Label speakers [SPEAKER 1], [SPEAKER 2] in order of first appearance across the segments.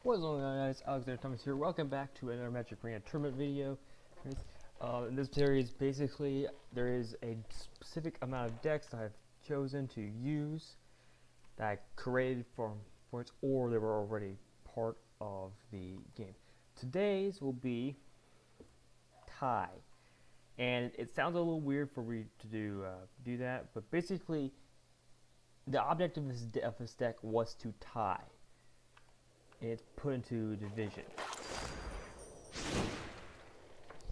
[SPEAKER 1] What's going on, guys? Alexander Thomas here. Welcome back to another Magic Arena tournament video. In this series, basically, there is a specific amount of decks that I've chosen to use that I created for it, or they were already part of the game. Today's will be tie, and it sounds a little weird for me to do that, but basically, the objective of this deck was to tie. It's put into division.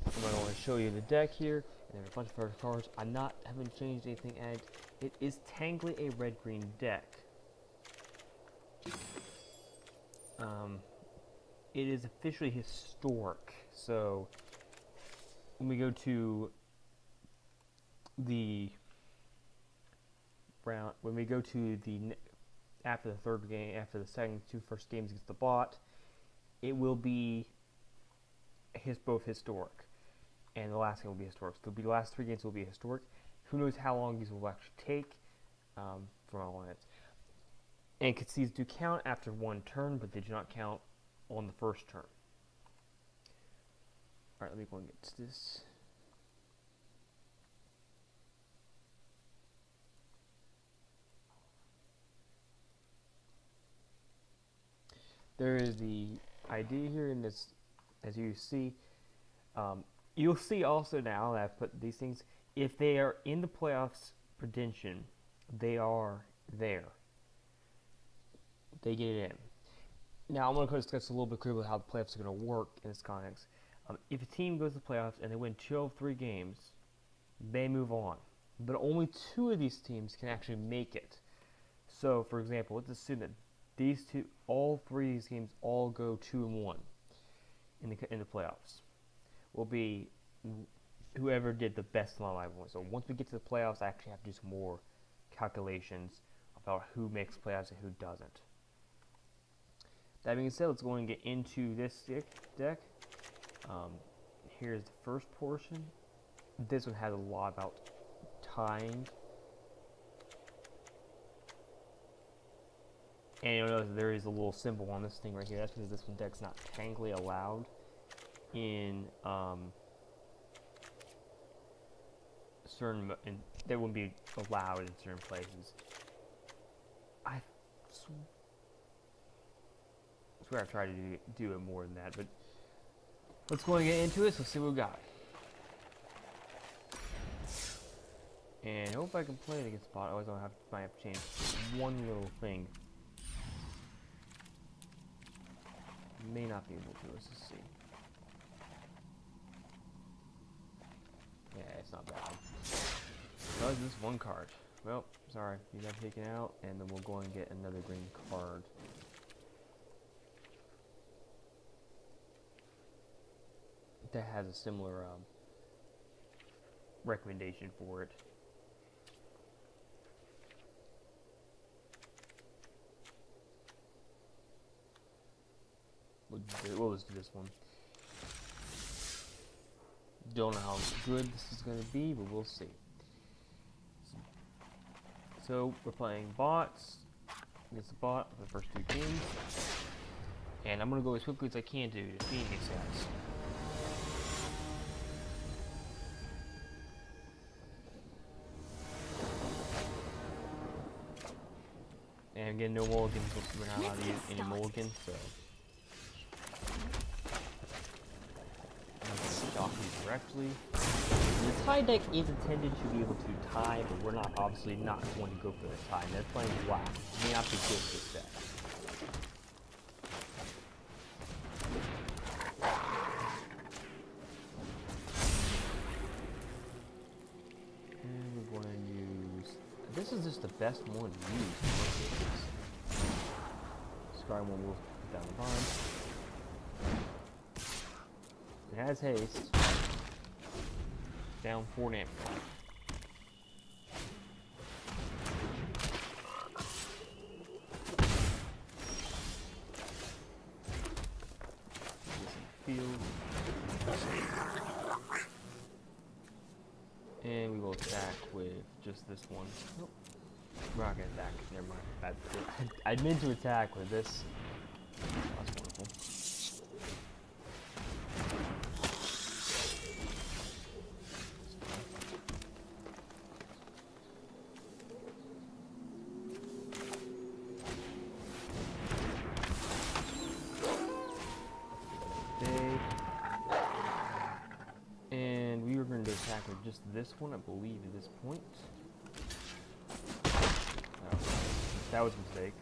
[SPEAKER 1] I'm going to show you the deck here, and there are a bunch of other cards. Haven't changed anything, and it is technically a red-green deck. It is officially historic. So when we go to the round, after the third game, after the two first games against the bot, it will be both historic, and the last game will be historic. So the last three games will be historic. Who knows how long these will actually take from all it. And concedes do count after one turn, but they do not count on the first turn. Alright, let me go and get to this. There is the idea here in this, as you see. You'll see also now that I've put these things, if they are in the playoffs prediction, they are there. They get it in. Now I'm going to discuss a little bit clearly how the playoffs are going to work in this context. If a team goes to the playoffs and they win 2 of 3 games, they move on. But only 2 of these teams can actually make it. So, for example, let's assume that all 3 of these games all go 2-1 in the playoffs. Will be whoever did the best amount of points. So once we get to the playoffs, I actually have to do some more calculations about who makes playoffs and who doesn't. That being said, let's go and get into this deck. Here's the first portion. This one has a lot about tying. And you'll notice there is a little symbol on this thing right here. That's because this one deck's not technically allowed in they wouldn't be allowed in certain places. I swear I've tried to do it more than that, but let's go and get into it. So see what we got. And I hope I can play it against bot. Otherwise, might have to change one little thing. May not be able to. Let's just see. Yeah, it's not bad. Does this one card? Well, sorry, you got taken out, and then we'll go and get another green card. That has a similar recommendation for it. We'll just do this one. Don't know how good this is going to be, but we'll see. So we're playing bots against the bot for the first 2 games, and I'm going to go as quickly as I can to defeat these guys. And again, no mulligans, we're not allowed to use any mulligans, so shock you directly. The tie deck is intended to be able to tie, but we're obviously not going to go for the tie. And they're playing black. It may not be good for this deck. And we're going to use. This is just the best one to use. Scry one will put down the bottom. It has haste. Down 4 damage. Field. And we will attack with just this one. Nope. We're not gonna attack. Never mind. I meant to attack with this. That's wonderful. or just this one, I believe, at this point. Oh, that was a mistake.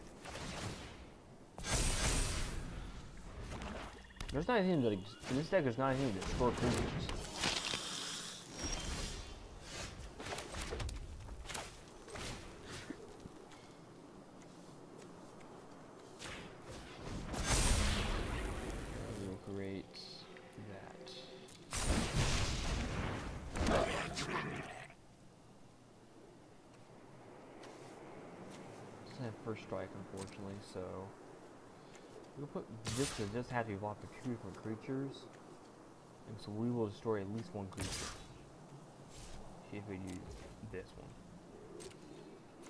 [SPEAKER 1] There's not anything to, in this deck, there's not anything to destroy creatures. We'll create that. Doesn't have first strike, unfortunately, so we'll put this to just have to block the 2 different creatures, and so we will destroy at least one creature. See if we do this one.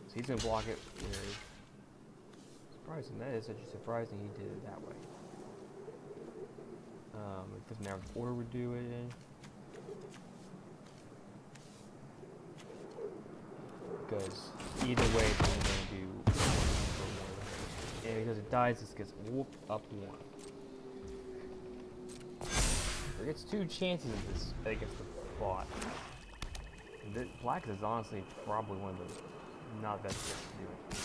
[SPEAKER 1] So he's gonna block it with. Surprising, that is actually surprising he did it that way. It doesn't matter what order we do it in. Because either way, it's only gonna do. And because it dies, this gets whooped up 1. It gets 2 chances of this against the bot. Black is honestly probably one of the not best ways to do it.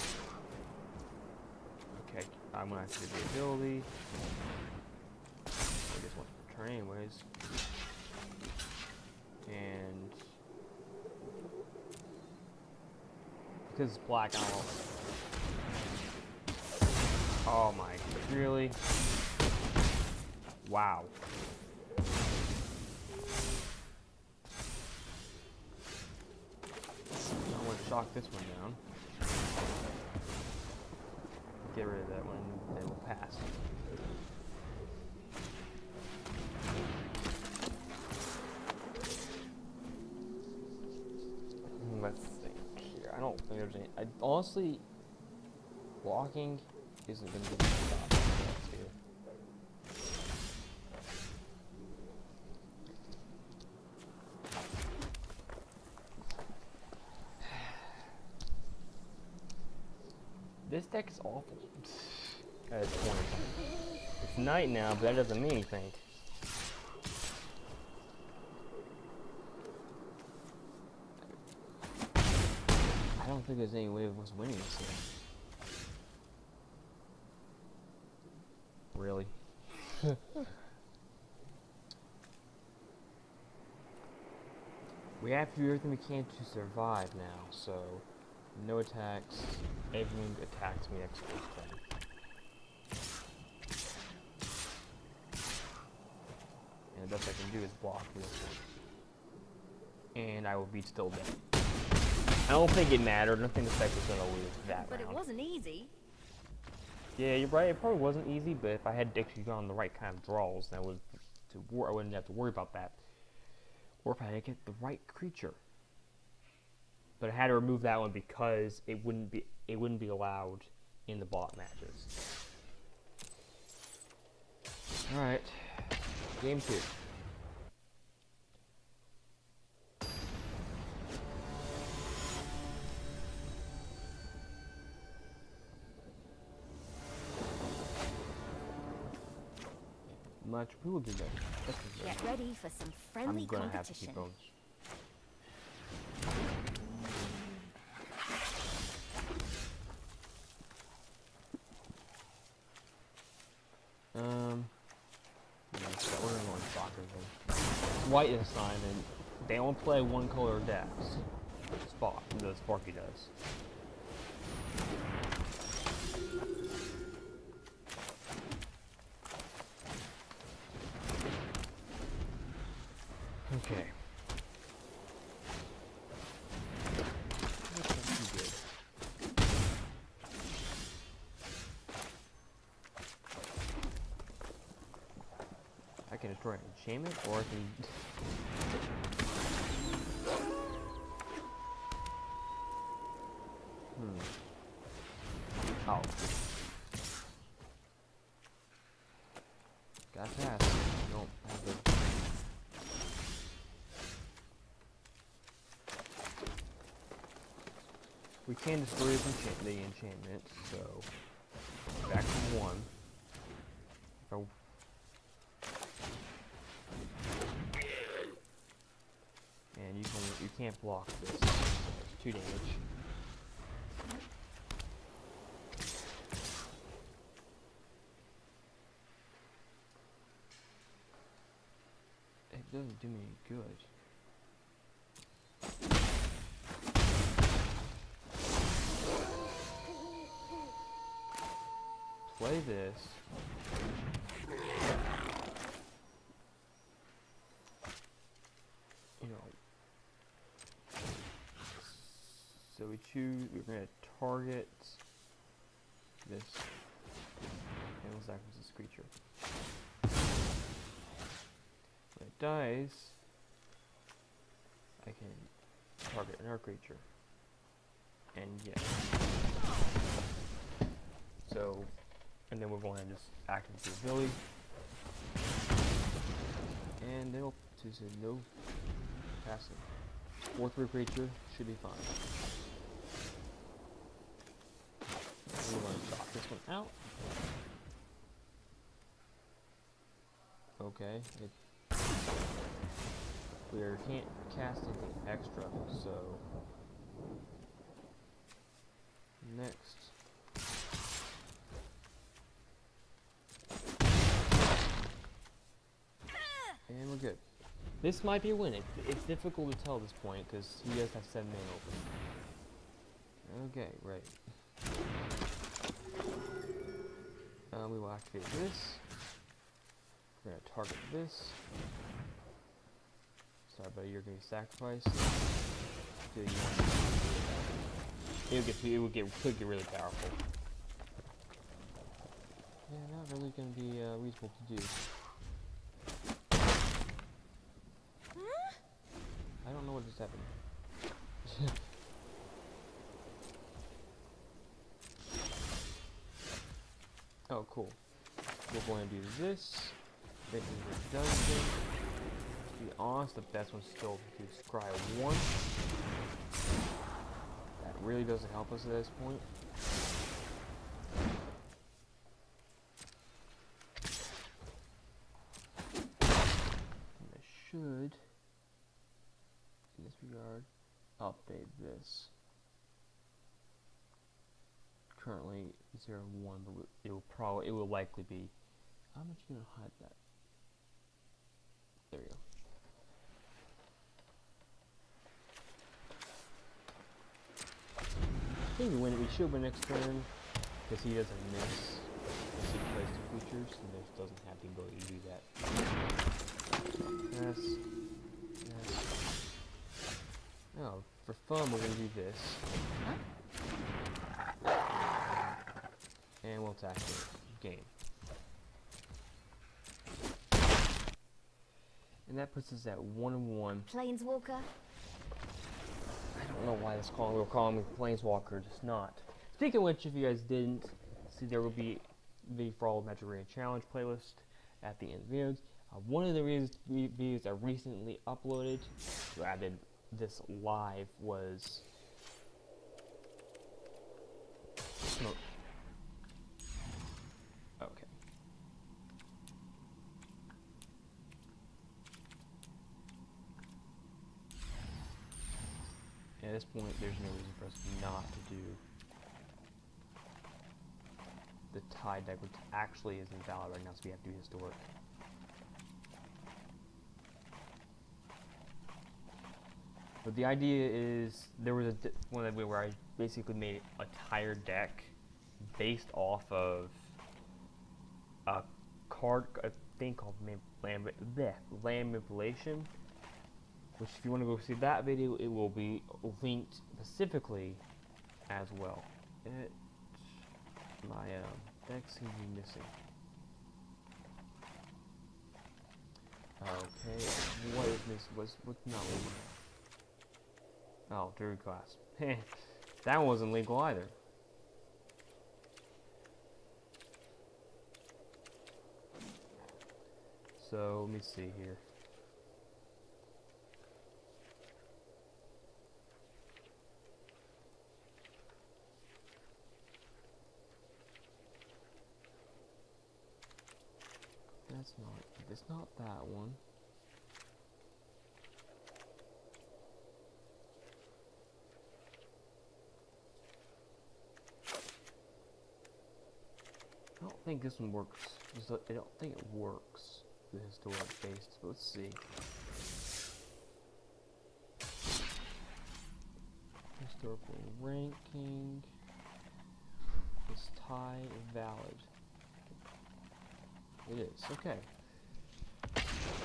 [SPEAKER 1] Okay, I'm gonna have to do the ability. I just want to return anyways. And because it's black, I don't know. Oh my, really? Wow. I'm gonna shock this one down. Get rid of that one, then we'll pass. Let's think here. I don't think there's any. Honestly, blocking isn't going to be the stop here. This deck is awful. At this point. It's night now, but that doesn't mean anything. I don't think there's any way of us winning this game. Really? We have to do everything we can to survive now, so no attacks. Everyone attacks me next turn. And the best I can do is block this one. And I will be still dead. I don't think it mattered. I don't think the spec was gonna lose that
[SPEAKER 2] But
[SPEAKER 1] round.
[SPEAKER 2] it wasn't easy.
[SPEAKER 1] Yeah, you're right. It probably wasn't easy, but if I had actually gone the right kind of draws, then I wouldn't have to worry about that. Or if I had to get the right creature. But I had to remove that one because it wouldn't be allowed in the bot matches. All right, game 2. Much we will do that.
[SPEAKER 2] Get ready for some friendly
[SPEAKER 1] I'm gonna have to
[SPEAKER 2] competition.
[SPEAKER 1] keep going. Yeah, so we're gonna go in soccer then. White this time, and they don't play one color decks. The Sparky does. Okay. That's not too good. I can destroy an enchantment, or I can. Oh. Got that. Don't have the. We can destroy the enchantment, so back to 1. If I and you can can't block this. It's 2 damage. It doesn't do me any good. Play this. You know. So we choose, we're going to target this. And we'll sacrifice this creature. When it dies, I can target another creature. And yeah. So, and then we're going to just activate the ability. And they'll choose a no passing. 4/3 creature should be fine. We want to chop this one out. Okay, we can't cast anything extra, so next. And we're good. This might be a win. It's difficult to tell at this point because he does have 7 mana open. Okay, right. We will activate this. We're going to target this. Sorry, buddy, you're going to be sacrificed. Could get really powerful. Yeah, not really going to be reasonable to do. I don't know what just happened. Oh, cool. We're going to do this. This is the dungeon. To be honest, the best one's still to scry 1. That really doesn't help us at this point. And I should, in this regard, update this. Currently 0-1, but it will likely be. How much are you gonna hide that? There you go. I think we should win next turn because he doesn't miss. Unless he plays 2 creatures, and just doesn't have the ability to do that. Yes. Yes. Oh, for fun, we're gonna do this. And we'll attack the game. And that puts us at 1-1.
[SPEAKER 2] Planeswalker.
[SPEAKER 1] I don't know why we're calling me Planeswalker, just not. Speaking of which, if you guys didn't see, there will be the For All Magic Arena Challenge playlist at the end of the videos. One of the videos I recently uploaded, who added this live, was smoke. Okay. At this point, there's no reason for us not to do the tide deck, which actually is invalid right now, so we have to do Historic. But the idea is, there was one where I basically made a tire deck based off of a thing called land manipulation. Which, if you want to go see that video, it will be linked specifically as well. My deck seems to be missing. Okay, what is this? What's not legal? Oh, Druid class. That wasn't legal either. So let me see here. It's not that one. think this one works. I don't think it works, the historic based, but let's see. Historical ranking. Is tie valid? It is, okay.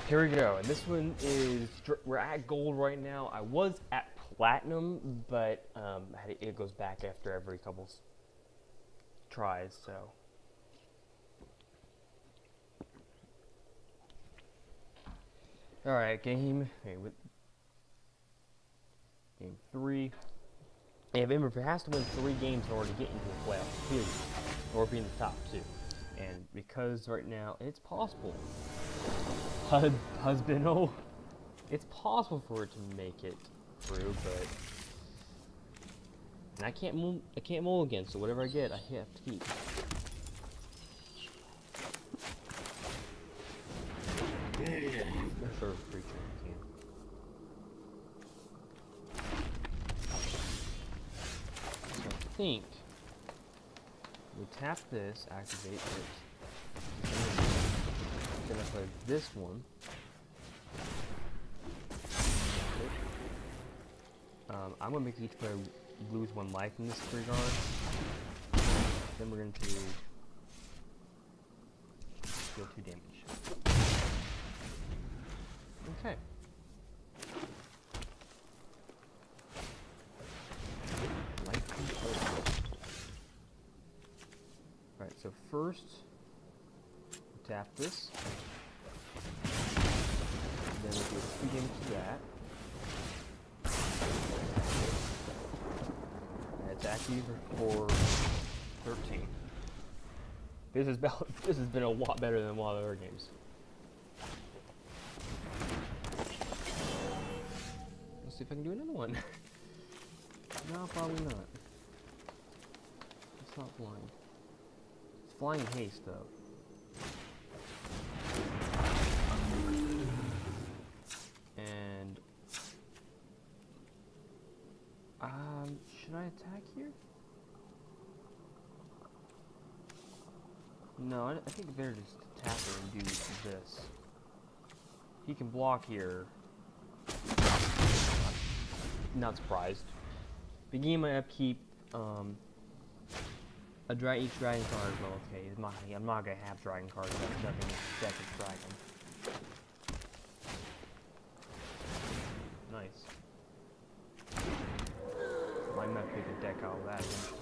[SPEAKER 1] Here we go, and this one is, we're at gold right now. I was at platinum, but it goes back after every couple tries, so. Alright, game 3. And remember, if it has to win 3 games in order to get into the playoffs, period, or be in the top 2. And because right now, it's possible. Husband, it's possible for it to make it through, but and I can't mulligan, so whatever I get, I have to keep. Sort of creature I can. So I think we tap this, activate it. I'm gonna play this one. I'm gonna make each player lose 1 life in this regard. Then we're going to deal 2 damage. Okay. Life control. Alright, so first, tap this. Then we'll do 2 damage to that. Attack you for 13. This has been a lot better than a lot of other games. Let's see if I can do another one. No, probably not. It's not flying. It's flying haste though. And should I attack here? No, I think it's better just to tap her and do this. He can block here. Not surprised. Beginning my upkeep, each dragon card. Well, okay, I'm not gonna have dragon cards. That's nothing. Second dragon. Nice. I might pick a deck out of that eventually.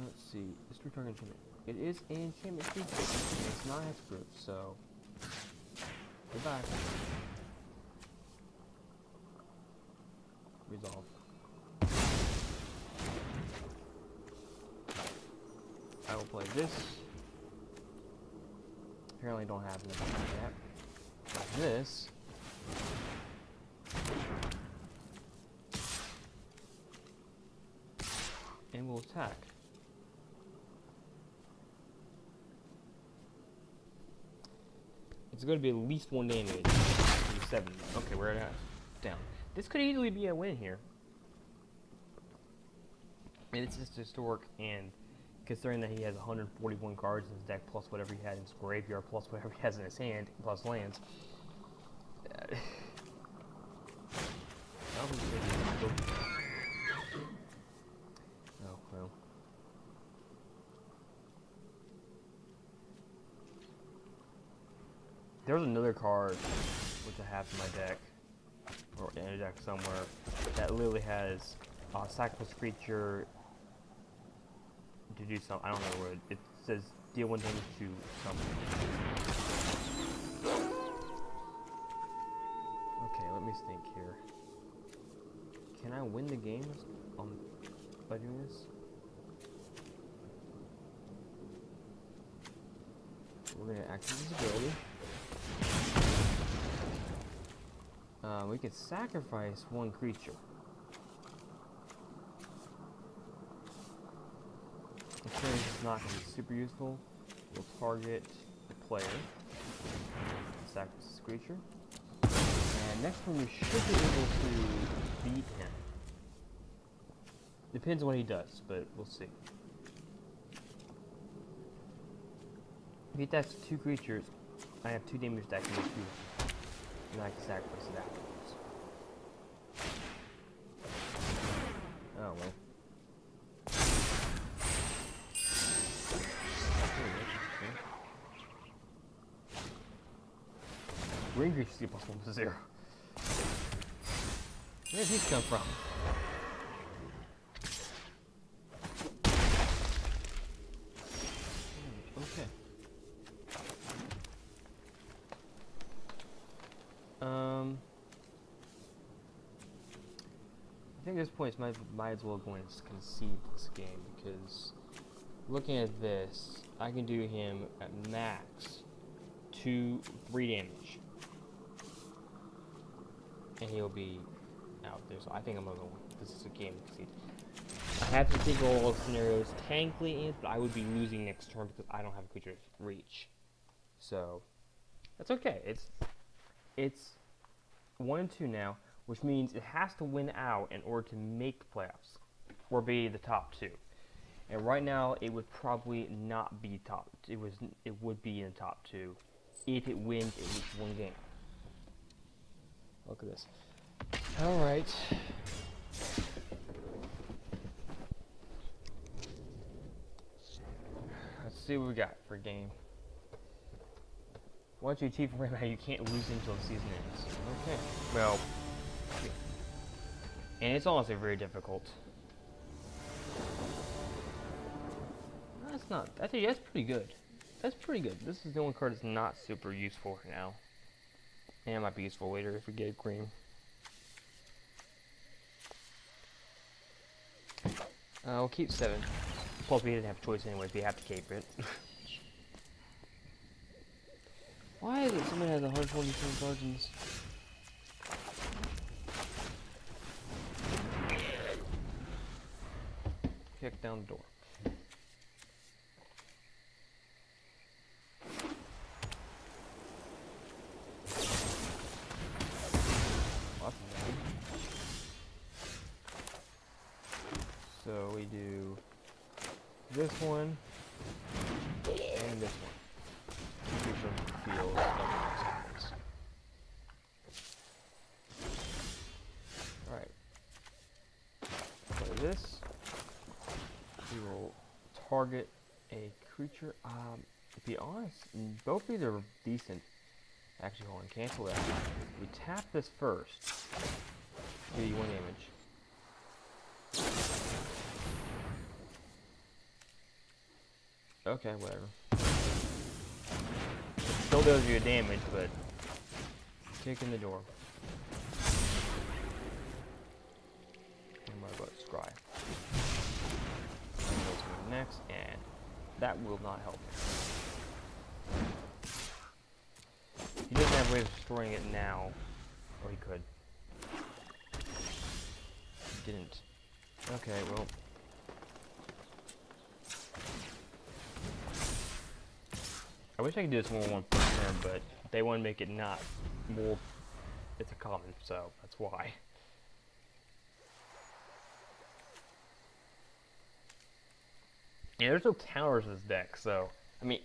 [SPEAKER 1] Let's see. This return enchantment. It is an enchantment creature, and it's not hexproof, so goodbye. Resolve. I will play this. Apparently don't have anything like that. Like this. And we'll attack. It's going to be at least 1 damage. 7. Okay, we're at down. This could easily be a win here. And it's just historic, and considering that he has 141 cards in his deck, plus whatever he had in his graveyard, plus whatever he has in his hand, plus lands. Oh, well. There's another card, which I have in my deck, or in a deck somewhere, that literally has sacrifice creature to do something. I don't know what it says. Deal 1 damage to something. Okay, let me think here. Can I win the game by doing this? We're gonna activate this ability. We can sacrifice 1 creature. This is not going to be super useful. We'll target the player, sacrifice this creature, And next one we should be able to beat him. Depends on what he does, but we'll see. If he attacks 2 creatures, I have 2 damage that can be 2. And I can sacrifice it afterwards. Oh well. Ring increases the plus 1 to 0. Where did these come from? Okay. I think at this point might as well go and concede this game, because looking at this, I can do him at max 3 damage. And he'll be out there, so I think I'm gonna go. This is a game to concede. I have to think all the scenarios technically in, but I would be losing next turn because I don't have a creature reach. So that's okay. It's 1 and 2 now, which means it has to win out in order to make the playoffs or be the top 2. And right now, it would probably not be top. It would be in the top 2 if it wins at least 1 game. Look at this. All right. Let's see what we got for a game. Once you achieve a rank, you can't lose until the season ends. Okay. Well, and it's honestly very difficult. That's not. That's pretty good. That's pretty good. This is the only card that's not super useful right now. And it might be useful later if we get green. We'll keep 7. Plus, we didn't have a choice anyways. We have to keep it. Why is it somebody has 127 cards? Kick down the door. So we do this one and this one. Field Alright. So this, we will target a creature. To be honest, both of these are decent. Actually, hold on, cancel that. We tap this first. Do you 1 damage? Okay, whatever. Still does you damage, but kick in the door. And what about scry? Next, and that will not help. He doesn't have a way of destroying it now. Or he could. He didn't. Okay, well. I wish I could do this 1-1 per turn, but they want to make it not more. It's a common, so that's why. Yeah, there's no counters in this deck, so I mean,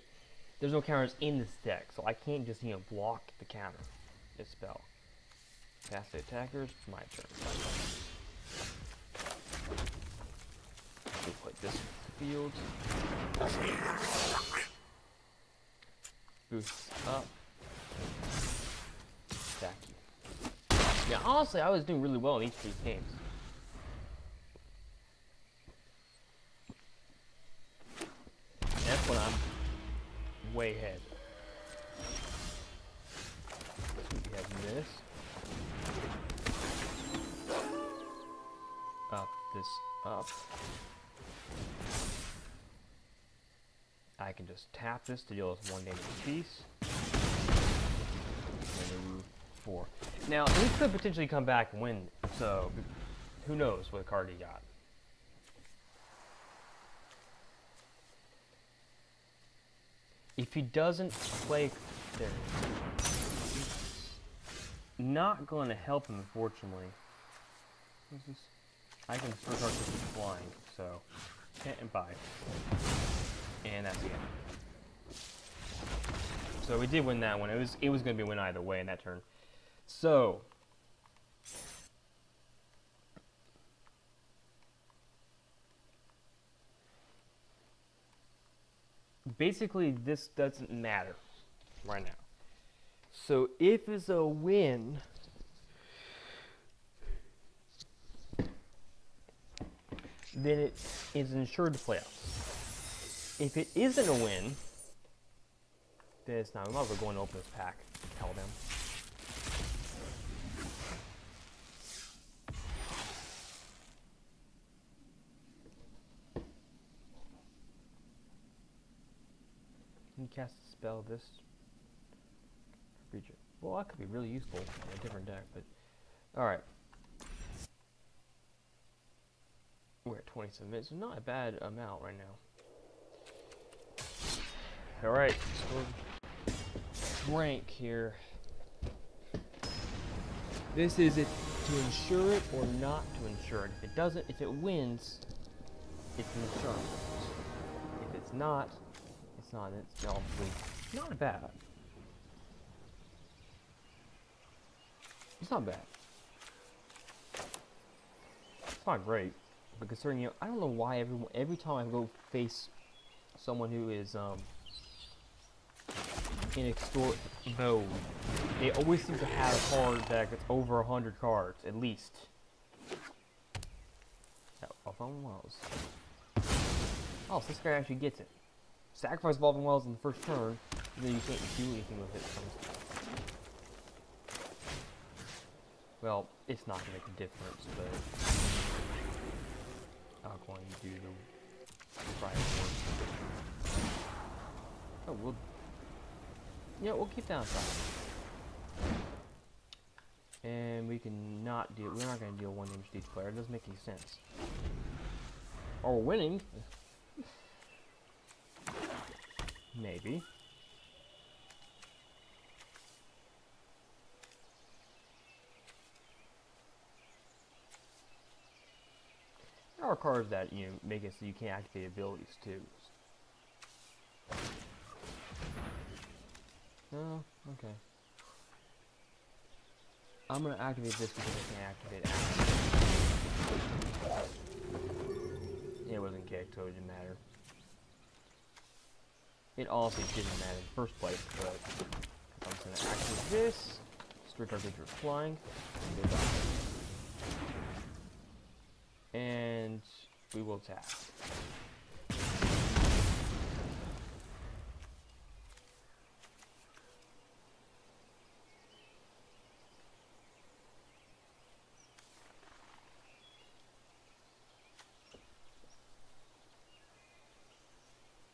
[SPEAKER 1] there's no counters in this deck, so I can't just block the counter. This spell. Pass the attackers. It's my turn. We'll put this in the field. Boost up. Attack you. Yeah, honestly, I was doing really well in each of these games. And that's when I'm way ahead. We have this. Up, this, up. I can just tap this to deal with 1 damage apiece. And move 4. Now, he could potentially come back and win, so who knows what card he got. If he doesn't play... There he is. not going to help him, unfortunately. I can start with flying, so hit and buy. And that's the end. So we did win that one. It was going to be a win either way in that turn. So basically this doesn't matter right now. So if it's a win, then it is ensured the playoffs. If it isn't a win, then it's not. We might as well go and open this pack. Tell them. Can you cast a spell this creature? Well, that could be really useful in a different deck, but alright. We're at 27 minutes. Not a bad amount right now. Alright, so rank here. This is it to ensure it or not to ensure it. If it doesn't, if it wins, it's an insurance. If it's not, it's not. It's obviously not bad. It's not bad. It's not great, but considering, you know, I don't know why every time I go face someone who is in extort mode, they always seem to have a card deck that's over 100 cards at least. Evolving Wells. Oh, so this guy actually gets it. Sacrifice Evolving Wells in the first turn, and then you can't do anything with it. Well, it's not gonna make a difference, but I'm going to do the private one. Oh, we'll keep that aside. And we can not deal. We're not gonna deal 1 damage to each player. It doesn't make any sense. Or we're winning. Maybe. There are cards that, you know, make it so you can't activate abilities too. Oh, okay. I'm gonna activate this because I can't activate it. It wasn't kicked, so it didn't matter. It also didn't matter in the first place, but I'm just gonna activate this. Switch our creature flying. And we will attack.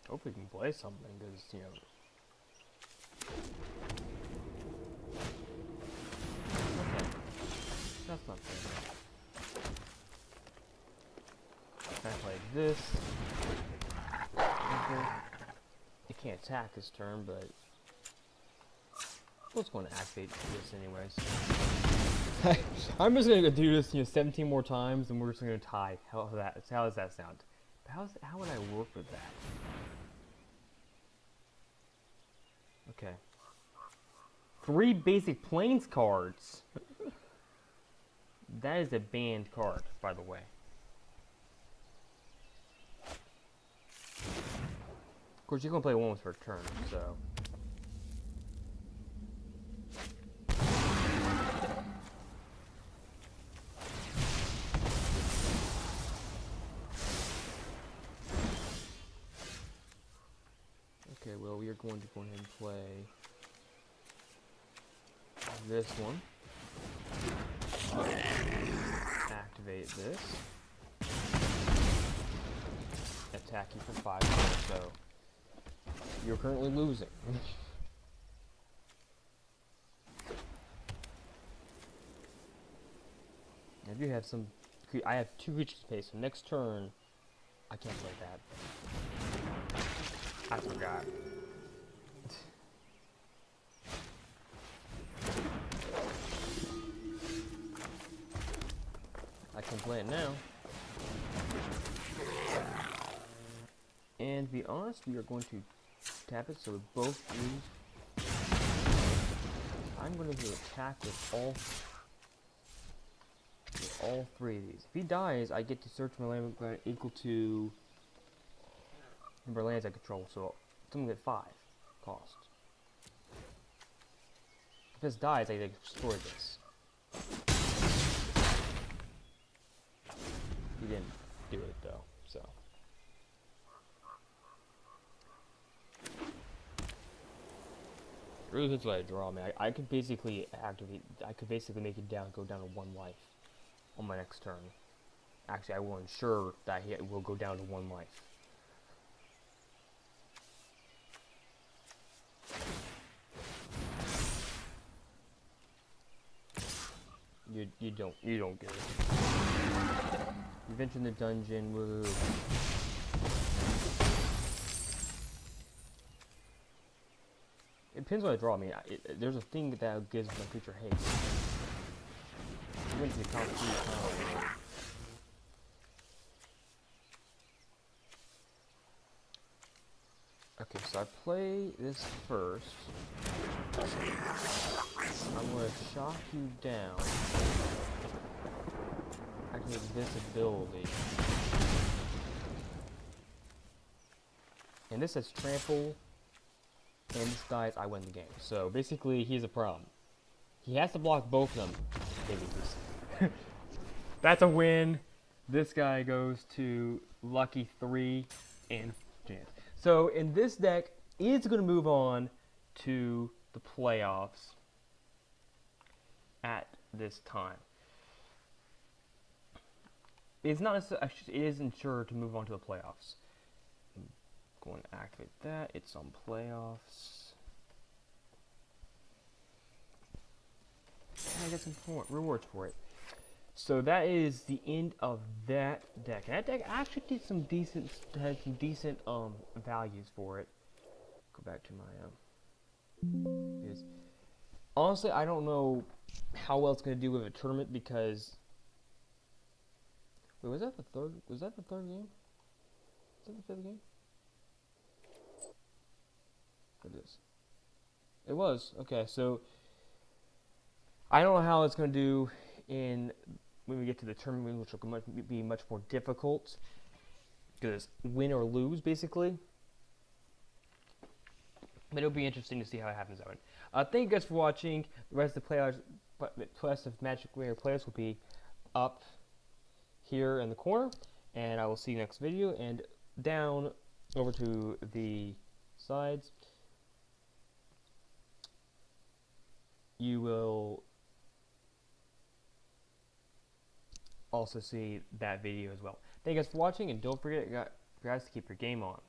[SPEAKER 1] Hope we can play something, because, you know. Okay. That's not fair. I play this. It can't attack this turn, but I was going to activate this anyways. I'm just going to do this, you know, 17 more times, and we're just going to tie. How does that sound? How would I work with that? Okay. 3 basic planes cards. That is a banned card, by the way. Of course, you can play one per turn, so. Okay, well, we are going to go ahead and play this one. Activate this. Attack you for 5 minutes, so you're currently losing. I do have some. I have 2 creatures to face, so next turn I can't play that. I forgot. land now. And to be honest, we are going to tap it so we both lose. I'm going to attack with all three of these. If he dies, I get to search my land equal to number of lands I control, so it's only at 5 cost. If this dies, I destroy this. He didn't do it though, so. Really good way to draw, man. I could basically activate. I could basically make it go down to 1 life on my next turn. Actually, I will ensure that he will go down to 1 life. You don't get it. You venture in the dungeon. Woo. It depends what I draw. I mean, there's a thing that gives my creature haste. You went to the concede. Okay, so I play this first. I'm going to shock you down. Activate this ability. And this says trample. And this dies, I win the game. So basically, he's a problem. He has to block both of them. That's a win. This guy goes to lucky 3 and chance. So in this deck, it's going to move on to the playoffs at this time. It's not necessarily, it isn't sure to move on to the playoffs. I'm going to activate that. It's on playoffs. And I get some rewards for it. So that is the end of that deck. And that deck actually did some decent, values for it. Go back to my honestly, I don't know how well it's going to do with a tournament because. Wait, was that the third? Was that the third game? Was that the 5th game? It is. It was. Okay, so I don't know how it's going to do when we get to the tournament, which will be much more difficult because win or lose basically. But it'll be interesting to see how it happens out. Thank you guys for watching. The rest of the Magic Rare players will be up here in the corner, and I will see you next video. And down over to the sides, you will also see that video as well. Thank you guys for watching, and don't forget, guys, to keep your game on.